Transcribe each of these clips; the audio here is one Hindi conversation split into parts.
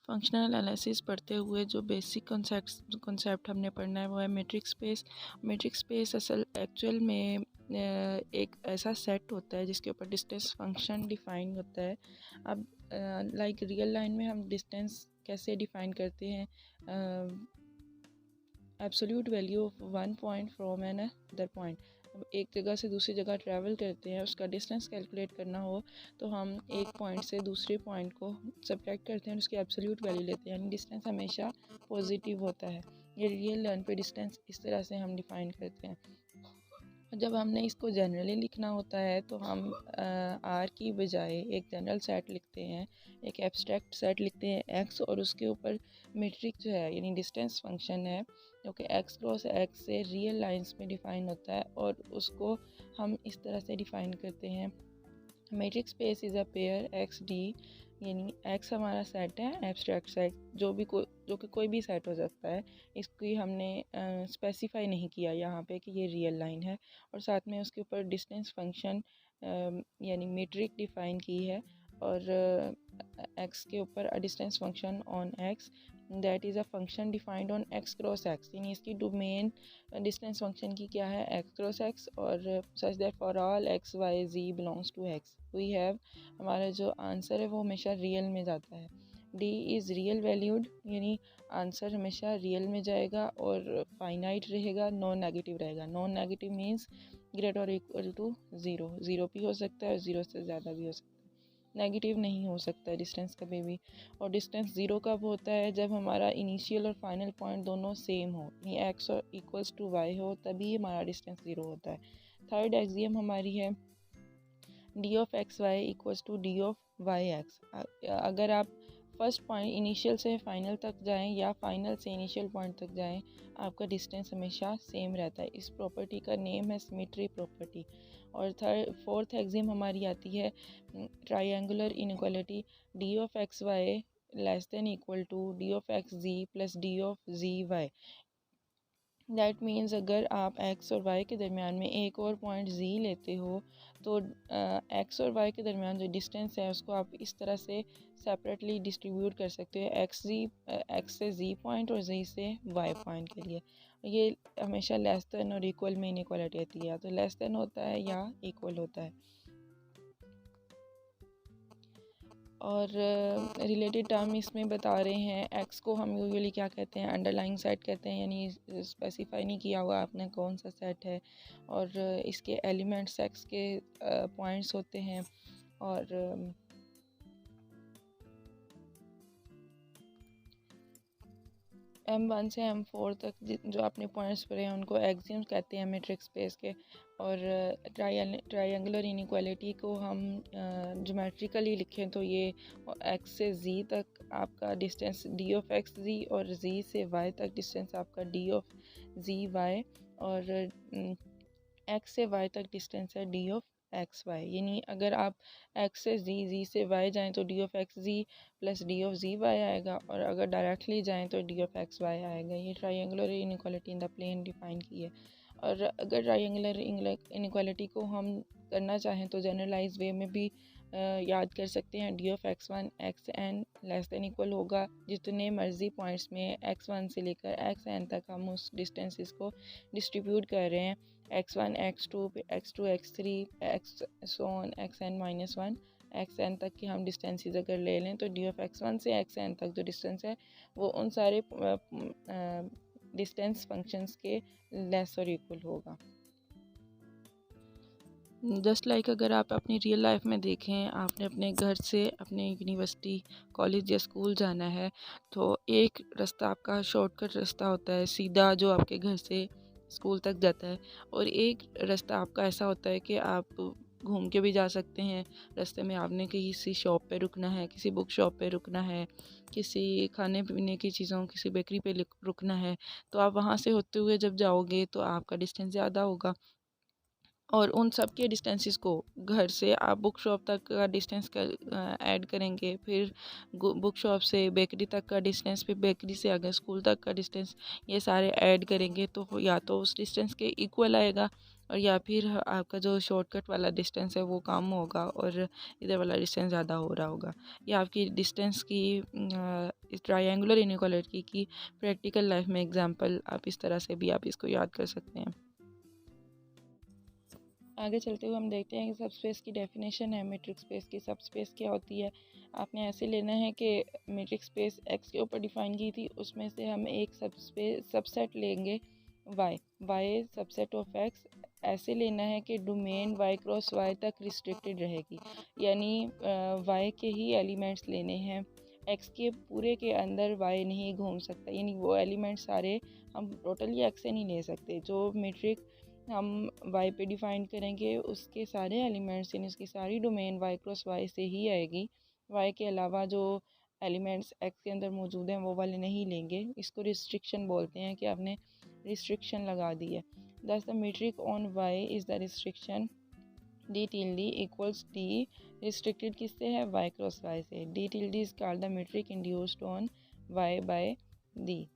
फंक्शनल एनालिसिस पढ़ते हुए जो बेसिक कॉन्सेप्ट हमने पढ़ना है वो है matrix space. Matrix space actual में एक ऐसा सेट होता है जिसके ऊपर डिस्टेंस फंक्शन डिफाइन होता है। अब लाइक रियल लाइन में हम डिस्टेंस कैसे डिफाइन करते हैं? Absolute value of one point from another point. हम एक जगह से दूसरी जगह ट्रैवल करते हैं, उसका डिस्टेंस कैलकुलेट करना हो तो हम एक पॉइंट से दूसरे पॉइंट को सब्ट्रैक्ट करते हैं और उसकी एब्सोल्यूट वैल्यू लेते हैं, यानी डिस्टेंस हमेशा पॉजिटिव होता है। ये रियल लाइन पे डिस्टेंस इस तरह से हम डिफ़ाइन करते हैं। जब हमने इसको जनरली लिखना होता है तो हम आर की बजाय एक जनरल सेट लिखते हैं, एक एब्स्ट्रैक्ट सेट लिखते हैं एक्स, और उसके ऊपर मीट्रिक जो है यानी डिस्टेंस फंक्शन है जो कि एक्स क्रॉस एक्स से रियल लाइंस में डिफ़ाइन होता है, और उसको हम इस तरह से डिफ़ाइन करते हैं। Matric space is a pair x D, यानी एक्स हमारा सेट है, एब्स्ट्रैक्ट सेट जो कि कोई भी सेट हो सकता है। इसकी हमने स्पेसिफाई नहीं किया यहाँ पे कि ये रियल लाइन है, और साथ में उसके ऊपर डिस्टेंस फंक्शन यानी मीट्रिक डिफ़ाइन की है, और एक्स के ऊपर a distance function on x that is a function defined on x cross x, यानी इसकी डोमेन डिस्टेंस फंक्शन की क्या है, एक्स क्रॉस एक्स, और such that for all x y z belongs to x we have, हमारा जो आंसर है वो हमेशा रियल में जाता है। डी इज़ रियल वैल्यूड, यानी आंसर हमेशा रियल में जाएगा और फाइनाइट रहेगा, नॉन नेगेटिव रहेगा। नॉन नेगेटिव मीन्स ग्रेटर और इक्वल टू ज़ीरो, ज़ीरो भी हो सकता है और ज़ीरो से ज़्यादा भी हो सकता है, नेगेटिव नहीं हो सकता डिस्टेंस कभी भी। और डिस्टेंस ज़ीरो कब होता है? जब हमारा इनिशियल और फाइनल पॉइंट दोनों सेम हो, यानी एक्स और इक्वल्स टू वाई हो, तभी हमारा डिस्टेंस ज़ीरो होता है। थर्ड एक्सियम हमारी है d of x y equals to d of y x. अगर आप फर्स्ट पॉइंट इनिशियल से फाइनल तक जाएं या फाइनल से इनिशियल पॉइंट तक जाएं, आपका डिस्टेंस हमेशा सेम रहता है। इस प्रॉपर्टी का नेम है सिमेट्री प्रॉपर्टी। और फोर्थ एक्सियम हमारी आती है triangular inequality d of x y less than equal to d of x z plus d of z y. That means अगर आप x और y के दरमियान में एक और पॉइंट z लेते हो तो x और y के दरमियान जो डिस्टेंस है उसको आप इस तरह से सेपरेटली डिस्ट्रीब्यूट कर सकते हो, x से z पॉइंट और z से y पॉइंट के लिए। ये हमेशा लेस देन और इक्वल में इनइक्वालिटी आती है, या तो लेस देन होता है या इक्वल होता है। और रिलेटेड टर्म इसमें बता रहे हैं, एक्स को हम यूजुअली क्या कहते हैं, अंडरलाइंग सेट कहते हैं, यानी स्पेसिफाई नहीं किया हुआ आपने कौन सा सेट है, और इसके एलिमेंट्स एक्स के पॉइंट्स होते हैं। और M1 से M4 तक जो आपने पॉइंट्स पढ़े हैं उनको एक्सियम्स कहते हैं मैट्रिक्स स्पेस के। और ट्रायंगुलर इनइक्वालिटी को हम ज्योमेट्रिकली लिखें तो ये x से z तक आपका डिस्टेंस d ऑफ एक्स जी, और z से y तक डिस्टेंस आपका d ऑफ z y, और x से y तक डिस्टेंस है d ऑफ एक्स वाई। यानी अगर आप x से z से y जाएं तो d of x z plus d of z y आएगा, और अगर डायरेक्टली जाएं तो d ऑफ एक्स वाई आएगा। ये triangular inequality in the plane define की है। और अगर ट्रायंगुलर इनइक्वालिटी को हम करना चाहें तो जनरलाइज वे में भी याद कर सकते हैं। D of x one x n less than equal होगा जितने मर्जी पॉइंट्स में एक्स वन से लेकर एक्स एन तक हम उस डिस्टेंसेस को डिस्ट्रीब्यूट कर रहे हैं, x one x two x three x so on x n minus one x n तक की हम डिस्टेंसेस अगर ले लें तो डी ऑफ एक्स वन से एक्स एन तक जो डिस्टेंस है वो उन सारे डिस्टेंस फंक्शंस के लेस और इक्वल होगा। जस्ट लाइक अगर आप अपनी रियल लाइफ में देखें, आपने अपने घर से अपने यूनिवर्सिटी कॉलेज या स्कूल जाना है तो एक रास्ता आपका शॉर्टकट रास्ता होता है सीधा जो आपके घर से स्कूल तक जाता है, और एक रास्ता आपका ऐसा होता है कि आप घूम के भी जा सकते हैं। रास्ते में आपने किसी शॉप पे रुकना है, किसी बुक शॉप पे रुकना है, किसी खाने पीने की चीज़ों किसी बेकरी पे रुकना है, तो आप वहाँ से होते हुए जब जाओगे तो आपका डिस्टेंस ज़्यादा होगा, और उन सब के डिस्टेंसेस को घर से आप बुक शॉप तक का डिस्टेंस ऐड करेंगे, फिर बुक शॉप से बेकरी तक का डिस्टेंस, फिर बेकरी से अगर स्कूल तक का डिस्टेंस, ये सारे ऐड करेंगे तो या तो उस डिस्टेंस के इक्वल आएगा, और या फिर आपका जो शॉर्टकट वाला डिस्टेंस है वो कम होगा और इधर वाला डिस्टेंस ज़्यादा हो रहा होगा। या आपकी डिस्टेंस की इस ट्रायंगुलर इनइक्वालिटी की प्रैक्टिकल लाइफ में एग्जांपल आप इस तरह से भी आप इसको याद कर सकते हैं। आगे चलते हुए हम देखते हैं कि सबस्पेस की डेफिनेशन है। मैट्रिक स्पेस की सबस्पेस क्या होती है। आपने ऐसे लेना है कि मैट्रिक स्पेस एक्स के ऊपर डिफाइन की थी, उसमें से हम एक सबसेट लेंगे वाई सबसेट ऑफ एक्स। ऐसे लेना है कि डोमेन वाई क्रॉस वाई तक रिस्ट्रिक्टेड रहेगी, यानी वाई के ही एलिमेंट्स लेने हैं, एक्स के पूरे के अंदर वाई नहीं घूम सकता, यानी वो एलिमेंट्स सारे हम टोटली एक्स से नहीं ले सकते। जो मैट्रिक हम वाई पे डिफाइन करेंगे उसके सारे एलिमेंट्स यानी उसकी सारी डोमेन वाई क्रॉस वाई से ही आएगी। वाई के अलावा जो एलिमेंट्स एक्स के अंदर मौजूद हैं वो वाले नहीं लेंगे। इसको रिस्ट्रिक्शन बोलते हैं कि आपने रिस्ट्रिक्शन लगा दी है। Thus the metric on y is the restriction d tilde d equals d. Restricted किससे है? वाई क्रॉस वाई से। D tilde d is called the metric induced on y by d.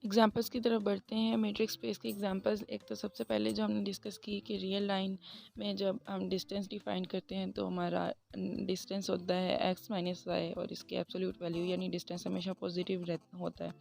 Examples की तरफ बढ़ते हैं। मैट्रिक्स स्पेस के एग्जांपल्स, एक तो सबसे पहले जो हमने डिस्कस की कि रियल लाइन में जब हम डिस्टेंस डिफाइन करते हैं तो हमारा डिस्टेंस होता है x माइनस वाई और इसके एब्सोल्यूट वैल्यू, यानी डिस्टेंस हमेशा पॉजिटिव होता है।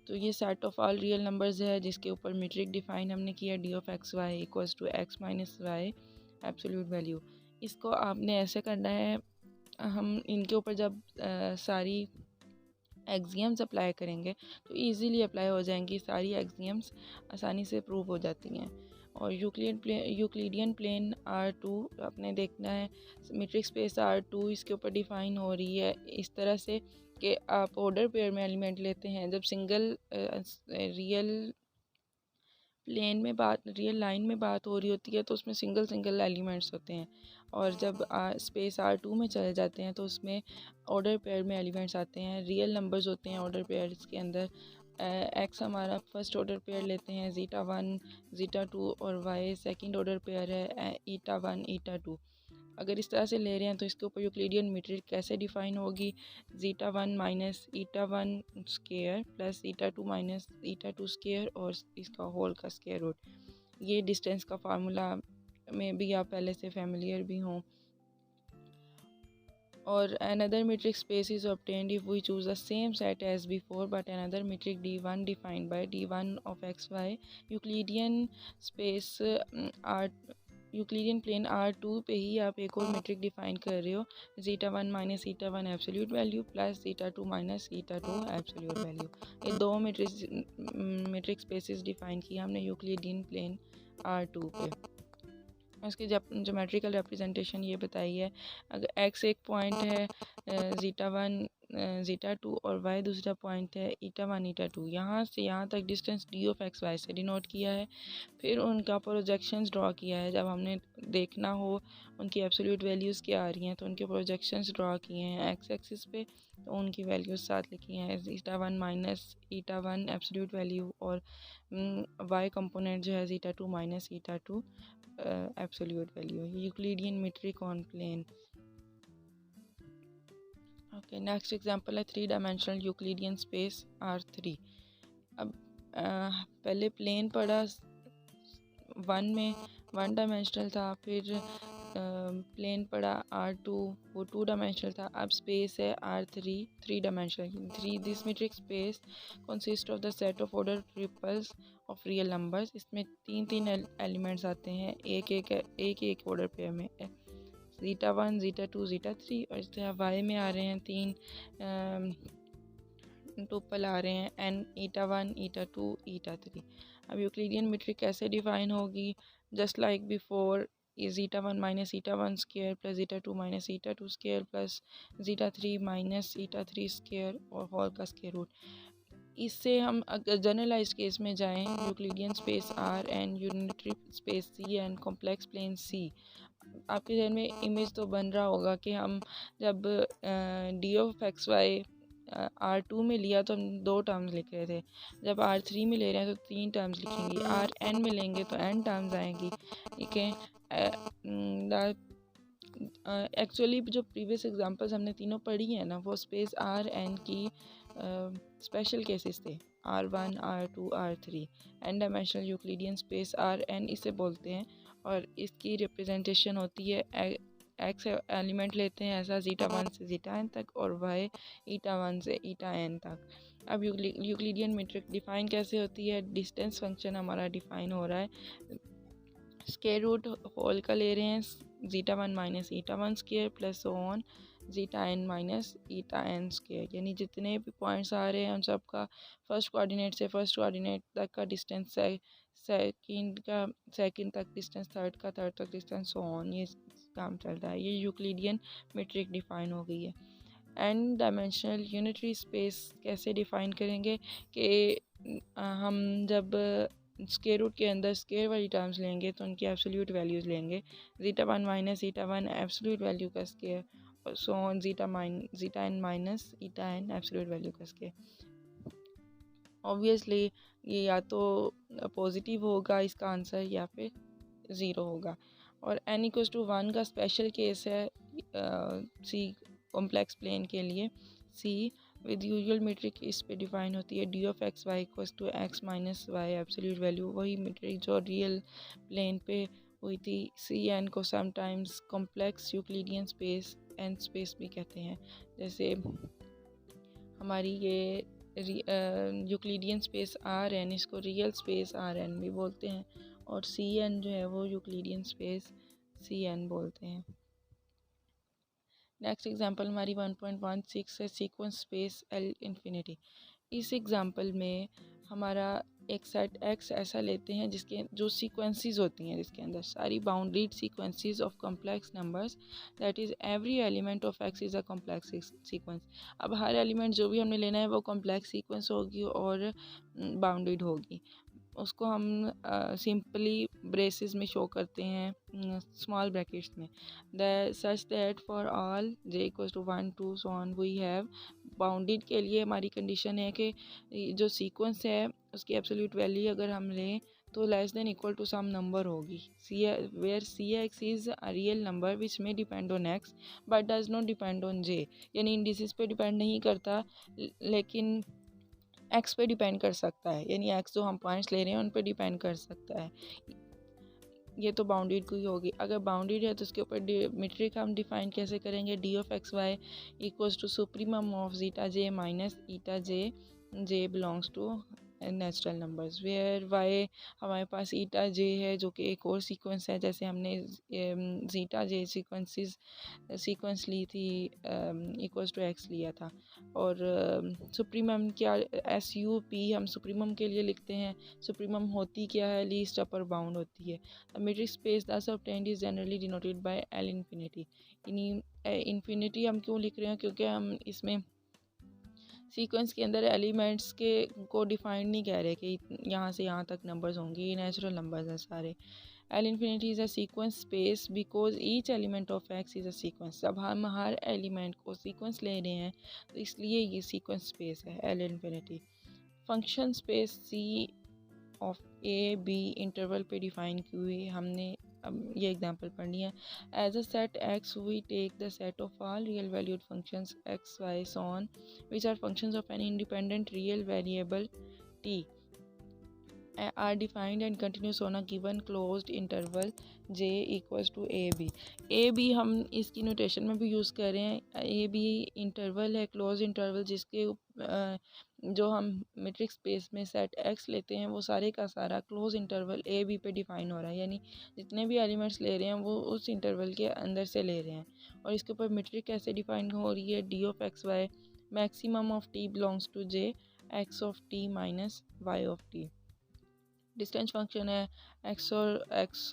तो ये set of all real numbers है जिसके ऊपर मैट्रिक डिफाइन हमने किया d of x y equals to x minus y absolute value. इसको आपने ऐसे करना है, हम इनके ऊपर जब सारी एक्सियम्स अप्लाई करेंगे तो इजीली अप्लाई हो जाएंगी, सारी एक्सियम्स आसानी से प्रूव हो जाती हैं। और यूक्लिडियन प्लेन R2 आपने देखना है, मैट्रिक स्पेस R2 इसके ऊपर डिफाइन हो रही है इस तरह से कि आप ऑर्डर पेयर में एलिमेंट लेते हैं। जब सिंगल रियल लाइन में बात हो रही होती है तो उसमें सिंगल सिंगल एलिमेंट्स होते हैं, और जब स्पेस R2 में चले जाते हैं तो उसमें ऑर्डर पेयर में एलिमेंट्स आते हैं, रियल नंबर्स होते हैं ऑर्डर पेयर्स के अंदर। एक्स हमारा फर्स्ट ऑर्डर पेयर लेते हैं ज़ीटा 1 ज़ीटा 2, और वाई सेकंड ऑर्डर पेयर है ईटा 1 ईटा 2। अगर इस तरह से ले रहे हैं तो इसके ऊपर यूक्लिडियन मीट्रिक कैसे डिफाइन होगी? Zeta 1 minus eta 1 square plus eta 2 minus eta 2 square और इसका होल का स्क्वायर रूट। ये डिस्टेंस का फार्मूला में भी आप पहले से फैमिलियर भी हों। और another metric space is obtained if we choose the same set as before but another metric d1 defined by d1 of xy। Euclidean space R Euclidean plane R2 पे ही आप एक और मेट्रिक डिफाइन कर रहे हो, zeta 1 minus eta 1 absolute value plus zeta 2 minus eta 2 absolute value. ये दो मेट्रिक स्पेसेस डिफाइन किया हमने यूक्लिडियन प्लेन R2 पे। उसकी ज्योमेट्रिकल रिप्रेजेंटेशन ये बताई है। अगर x एक पॉइंट है ज़ीटा 1 ज़ीटा 2 और y दूसरा पॉइंट है ईटा 1 ईटा 2, यहाँ से यहाँ तक distance d of x y से डिनोट किया है। फिर उनका प्रोजेक्शंस ड्रॉ किया है, जब हमने देखना हो उनकी एब्सोल्यूट वैल्यूज़ क्या आ रही हैं तो उनके प्रोजेक्शंस ड्रॉ किए हैं एक्स एक्सिस पे, तो उनकी वैल्यूज़ साथ लिखी हैं zeta 1 minus eta 1 absolute value, और y कंपोनेंट जो है zeta 2 minus eta 2 absolute value. Euclidean metric on plane. Okay, next example है 3 डायमेंशनल यूक्लिडियन स्पेस R3। अब पहले प्लेन पढ़ा 1 में 1 डायमेंशनल था, फिर प्लेन पढ़ा R2 वो 2 डायमेंशनल था, अब स्पेस है R3 3 dimensional. This metric space consist of the set of order triples of real numbers. इसमें तीन एलिमेंट्स आते हैं एक ऑर्डर पेयर में, ज़ीटा 1 ज़ीटा 2 ज़ीटा 3, और इस तरह वाई में आ रहे हैं 3 टोपल आ रहे हैं एन ईटा 1 ईटा 2 ईटा 3। अब यूक्लिडियन मीट्रिक कैसे डिफाइन होगी? Just like before, zeta 1 minus eta 1 square plus zeta 2 minus eta 2 square plus zeta 3 minus eta 3 square और होल का स्क्वायर रूट। इससे हम अगर जनरलाइज केस में जाएं, Euclidean space R and unitary space C and complex plane C, आपके जहन में इमेज तो बन रहा होगा कि हम जब D of x Y R2 में लिया तो हम 2 टर्म्स लिख रहे थे, जब R3 में ले रहे हैं तो 3 टर्म्स लिखेंगे, Rn में लेंगे तो n टर्म्स आएंगी। ठीक है, एक्चुअली जो प्रीवियस एग्जांपल्स हमने तीनों पढ़ी हैं ना वो स्पेस R n की स्पेशल केसेस थे। R1 R2 R3। N dimensional Euclidean space Rn इसे बोलते हैं और इसकी रिप्रेजेंटेशन होती है एक्स एलिमेंट लेते हैं ऐसा ज़ीटा 1 से ज़ीटा n तक और वाई ईटा 1 से ईटा n तक। अब यूक्लिडियन मीट्रिक डिफ़ाइन कैसे होती है? डिस्टेंस फंक्शन हमारा डिफ़ाइन हो रहा है, स्क्वायर रूट होल का ले रहे हैं zeta 1 minus eta 1 square plus on zeta n minus eta n square, यानी जितने भी पॉइंट्स आ रहे हैं उन सब का फर्स्ट कोऑर्डिनेट से फर्स्ट कोऑर्डिनेट तक का डिस्टेंस, सेकंड का सेकंड तक डिस्टेंस, थर्ड का थर्ड तक डिस्टेंस, ऑन ये काम चल रहा है। ये यूक्लिडियन मीट्रिक डिफ़ाइन हो गई है। एन डायमेंशनल यूनिटरी स्पेस कैसे डिफ़ाइन करेंगे कि हम जब स्क्वायर रूट के अंदर स्क्वायर वाली टर्म्स लेंगे तो उनकी एब्सोल्यूट वैल्यूज़ लेंगे, zeta 1 minus eta 1 absolute value का स्क्वायर और so on zeta n minus eta n absolute value का स्क्वायर। ऑब्वियसली ये या तो पॉजिटिव होगा इसका आंसर या फिर ज़ीरो होगा। और n इक्वल्स टू 1 का स्पेशल केस है सी कॉम्प्लेक्स प्लेन के लिए। सी विद यूजुअल मीट्रिक इस पे डिफाइन होती है d of x y equals to x minus y absolute value, वही मीट्रिक जो रियल प्लेन पे हुई थी। सी एन को sometimes complex Euclidean space n space भी कहते हैं। जैसे हमारी ये यूक्लिडियन स्पेस आर एन, इसको रियल स्पेस आर एन भी बोलते हैं और सी एन जो है वो यूक्लिडियन स्पेस सी एन बोलते हैं। नेक्स्ट एग्जांपल हमारी 1.16 है सीक्वेंस स्पेस एल इन्फिनिटी। इस एग्जांपल में हमारा एक सेट एक्स ऐसा लेते हैं जिसके जो सीक्वेंसेस होती हैं जिसके अंदर सारी bounded sequences of complex numbers, that is every element of x is a complex sequence. अब हर एलिमेंट जो भी हमने लेना है वो कॉम्प्लेक्स सीक्वेंस होगी और बाउंडेड होगी। उसको हम सिंपली ब्रेसेस में शो करते हैं स्मॉल ब्रैकेट्स में। The such that for all j equals to 1 2 so on we have bounded के लिए हमारी कंडीशन है कि जो सीक्वेंस है उसकी एब्सोल्यूट वैल्यू अगर हम लें तो less than equal to some number होगी। C where c x is a real number which में depend on x but does not depend on j, यानी इंडिसेस पे डिपेंड नहीं करता लेकिन एक्स पे डिपेंड कर सकता है, यानी एक्स जो हम पॉइंट्स ले रहे हैं उन पे डिपेंड कर सकता है। ये तो बाउंडेड की होगी। अगर बाउंडेड है तो उसके ऊपर मीट्रिक हम डिफाइन कैसे करेंगे? D of x y equals to supremum of zeta j minus eta j, j belongs to natural numbers where y हमारे पास ईटा जे है जो कि एक और सीक्वेंस है। जैसे हमने ज़ीटा जे सीक्वेंस ली थी इक्वल्स टू एक्स लिया था। और सुप्रीमम क्या, एस यू पी हम सुप्रीमम के लिए लिखते हैं। सुप्रीमम होती क्या है? लीस्ट अपर बाउंड होती है। द मीट्रिक स्पेस दस obtained is generally denoted by L infinity. Infinity हम क्यों लिख रहे हैं? क्योंकि हम इसमें सीक्वेंस के अंदर एलिमेंट्स के को डिफाइन नहीं कह रहे कि यहाँ से यहाँ तक नंबर्स होंगे, ये नेचुरल नंबर्स हैं सारे। L infinity is a sequence space because each element of x is a sequence. जब हम हर एलिमेंट को सीक्वेंस ले रहे हैं तो इसलिए ये सीक्वेंस स्पेस है l infinity. Function space C of a b interval पे डिफाइन की हुई हमने अब ये एग्जांपल पढ़नी है। As a set x we take the set of all real valued functions x y so on which are functions of an independent real variable t are defined and continuous on a given closed interval j equals to a b। a b हम इसकी नोटेशन में भी यूज़ कर रहे हैं। a b इंटरवल है, क्लोज इंटरवल, जिसके जो हम मेट्रिक स्पेस में सेट x लेते हैं वो सारे का सारा क्लोज इंटरवल a b पे डिफाइन हो रहा है, यानी जितने भी एलिमेंट्स ले रहे हैं वो उस इंटरवल के अंदर से ले रहे हैं। और इसके ऊपर मेट्रिक कैसे डिफाइन हो रही है? D of x y maximum of t belongs to j x of t minus y of t. Distance function है एक्स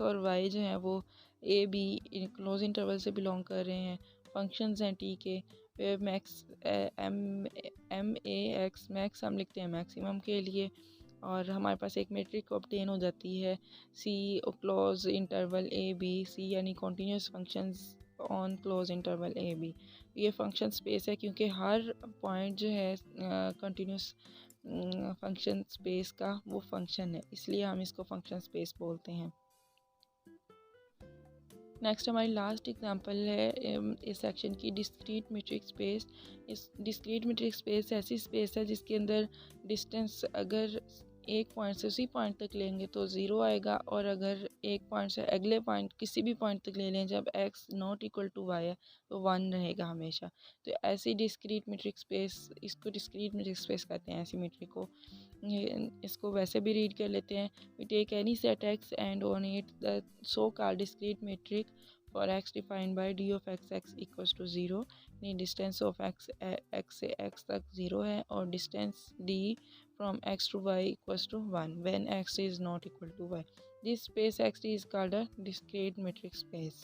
और वाई जो है वो ए बी क्लोज इंटरवल से बिलोंग कर रहे हैं। फंक्शंस हैं टी के max m a x max हम लिखते हैं मैक्सिमम के लिए और हमारे पास एक मेट्रिक ऑब्टेन हो जाती है c close interval a b c, यानी continuous functions on close interval a b. ये फंक्शन स्पेस है क्योंकि हर पॉइंट जो है कंटिन्यूस फंक्शन स्पेस का वो फंक्शन है, इसलिए हम इसको फंक्शन स्पेस बोलते हैं। नेक्स्ट हमारी लास्ट एग्जांपल है इस सेक्शन की डिस्क्रीट मीट्रिक स्पेस। इस डिस्क्रीट मीट्रिक स्पेस ऐसी स्पेस है जिसके अंदर डिस्टेंस अगर एक पॉइंट से उसी पॉइंट तक लेंगे तो ज़ीरो आएगा, और अगर एक पॉइंट से अगले पॉइंट किसी भी पॉइंट तक ले लें जब x not equal to y है तो 1 रहेगा हमेशा। तो ऐसी डिस्क्रीट मीट्रिक स्पेस, इसको डिस्क्रीट मीट्रिक स्पेस कहते हैं ऐसी मीट्रिक को। इसको वैसे भी रीड कर लेते हैं। We take any set x and on it the so called discrete metric for x defined by d of x equals to zero. Distance of x से x तक ज़ीरो है और distance d from x to y equals to 1 when x is not equal to y. This space x is called a discrete metric space.